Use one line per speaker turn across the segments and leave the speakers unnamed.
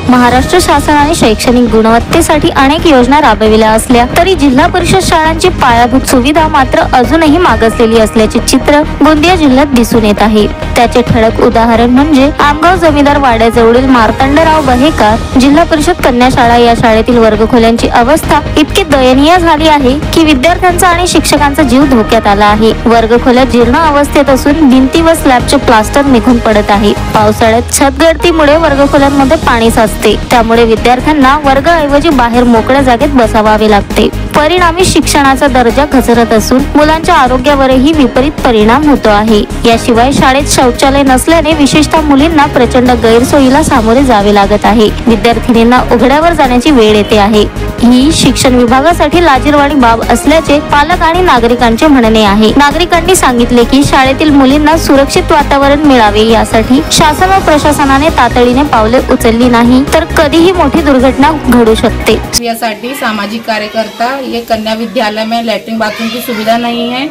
महाराष्ट्र शासनाने शैक्षणिक गुणवत्तेसाठी अनेक योजना राबविल्या असल्या तरी जिल्हा परिषद शाळांची पायाभूत सुविधा मात्र अजूनही मागासलेली असल्याचे चित्र गोंदिया जिल्ह्यात दिसून येत आहे। त्याचे ठळक उदाहरण म्हणजे आमगाव जमीदार वाड्याजवळील मार्तंडराव बहेकर जिल्हा परिषद कन्या शाळा या शाळेतील वर्गखोल्यांची अवस्था इतकी दयनीय झाली आहे की विद्यार्थ्यांचा आणि शिक्षकांचा जीव धोक्यात आला आहे। वर्गखोल्या जीर्ण अवस्थेत असून भिंती व स्लॅबचे प्लास्टर निघून पडत आहे। पावसाळ्यात छतगळतीमुळे वर्गखोल्यांमध्ये पाणी साचते, त्यामुळे विद्यार्थ्यांना वर्गाऐवजी बाहेर मोकळ्या जागेत बसावावे लागते। परिणामी शिक्षणाचा दर्जा घसरत असून मुलांच्या आरोग्यावरही विपरीत परिणाम होतो आहे। याशिवाय शाळेत शौचालय नसल्याने विशेषतः मुलींना प्रचंड गैरसोयीला सामोरे जावे लागत आहे। विद्यार्थिनींना उघड्यावर जाण्याची वेळ येते आहे। ही शिक्षण विभागासाठी लाजिरवाणी बाब असल्याचे पालक आणि नागरिकांचे म्हणणे आहे। नागरिकांनी सांगितले की शाळेतील मुलींना सुरक्षित वातावरण मिळावे यासाठी शासन व प्रशासनाने तातडीने पावले उचलली नाही तर कधीही मोठी दुर्घटना घडू शकते।
यासाठी सामाजिक कार्यकर्ता ये कन्या विद्यालय में लैट्रिन बाथरूम की सुविधा नहीं है।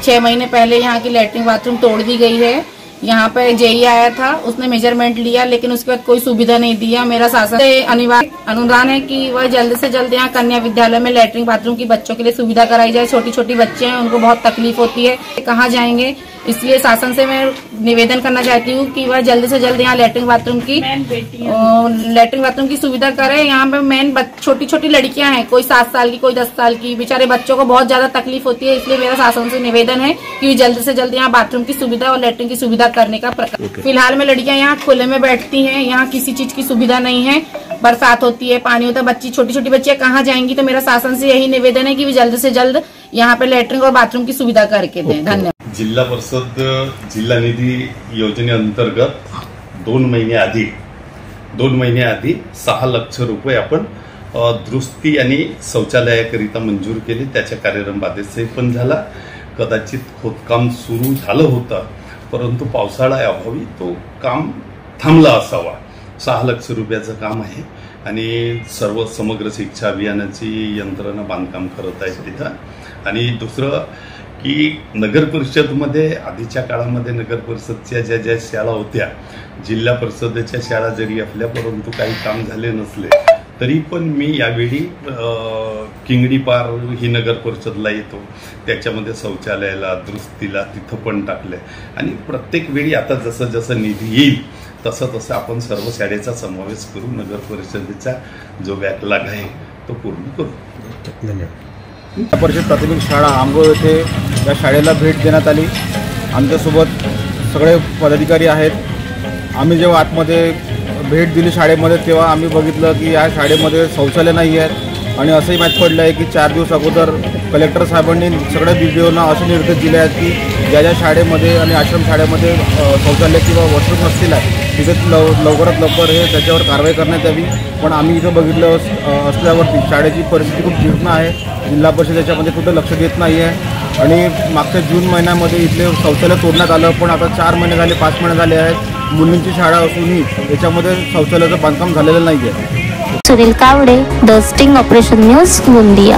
6 महीने पहले यहाँ की लैट्रिन बाथरूम तोड़ दी गई है। यहाँ पे जेई आया था, उसने मेजरमेंट लिया लेकिन उसके बाद कोई सुविधा नहीं दिया। मेरा शासन से अनिवार्य अनुरोध है कि वह जल्द से जल्द यहाँ कन्या विद्यालय में लैट्रिन बाथरूम की बच्चों के लिए सुविधा कराई जाए। छोटी छोटी बच्चे हैं, उनको बहुत तकलीफ होती है, कहाँ जाएंगे। इसलिए शासन से मैं निवेदन करना चाहती हूँ कि वह जल्द से जल्द यहाँ लैट्रिन बाथरूम की सुविधा करे। यहाँ पे मेन छोटी छोटी लड़कियां हैं, कोई 7 साल की, कोई 10 साल की, बेचारे बच्चों को बहुत ज्यादा तकलीफ होती है। इसलिए मेरा शासन से निवेदन है कि जल्द से जल्द यहाँ बाथरूम की सुविधा और लैट्रिन की सुविधा करने का फिलहाल में लड़कियां यहाँ खुले में बैठती हैं, यहाँ किसी चीज की सुविधा नहीं है। बरसात होती है, पानी होता है, बच्ची छोटी छोटी बच्चियां कहाँ जाएंगी। तो मेरा शासन से यही निवेदन है कि जल्द से जल्द यहाँ पे लैट्रिन और बाथरूम की सुविधा करके दें। धन्यवाद।
जिल्हा परिषद जिल्हा निधी योजनेअंतर्गत 2 महिने आधी 6 लाख रुपये आपण दुरुस्ती आणि शौचालयाकरिता मंजूर केले। त्याचा कार्यक्रम बाधित पण झाला। कदाचित खोदकाम सुरू झालं होतं, परंतु पावसाळा अभावी तो काम थांबला असावा। 6 लाख रुपयाचं काम आहे आणि सर्व समग्र शिक्षा अभियानाची यंत्रणा बांधकाम करत आहे तिथं। आणि दुसरं की नगर परिषदमध्ये आधीच्या काळामध्ये नगर परिषदच्या ज्या शाळा होत्या, जिल्हा परिषदेच्या शाळा जरी असल्या परंतु काही काम झाले नसले तरी पण मी यावेळी किंगडी पार ही नगर परिषदला येतो, त्याच्यामध्ये शौचालयाला दुरुस्तीला तिथं पण टाकले। आणि प्रत्येक वेळी आता जसं जसं निधी येईल तसं तसं आपण सर्व शाळेचा समावेश करू, नगर परिषदेचा जो बॅकलॉग आहे तो पूर्ण करू।
धन्यवाद। परिषद प्राथमिक शाळा आमगाव येथे या शाळेला भेट देण्यात आली। आमच्यासोबत सगळे पदाधिकारी आहेत। आम्ही जेव्हा आतमध्ये भेट दिली शाळेमध्ये तेव्हा आम्ही बघितलं की या शाळेमध्ये शौचालय नाही आहेत आणि असंही माहीत पडलं आहे की 4 दिवस अगोदर कलेक्टर साहेबांनी सगळ्या DDOना असे निर्देश दिले आहेत की ज्या ज्या शाळेमध्ये आणि आश्रम शाळेमध्ये शौचालय किंवा वॉशरूम नसतील तिथे लवकरात लवकर हे त्याच्यावर कारवाई करण्यात यावी। पण आम्ही इथं बघितलं असल्यावरती शाळेची परिस्थिती खूप जीर्ण आहे। जिल्हा परिषद याच्यामध्ये कुठं लक्ष देत नाही आहे आणि मागच्या जून महिन्यामध्ये इथले शौचालय तोडण्यात आलं, पण आता 4 महिने झाले, 5 महिने झाले आहेत। मुलींची शाळा असूनही याच्यामध्ये शौचालयाचं बांधकाम झालेलं नाही आहे।
Sunil Kawade, the sting operation news, Gondia.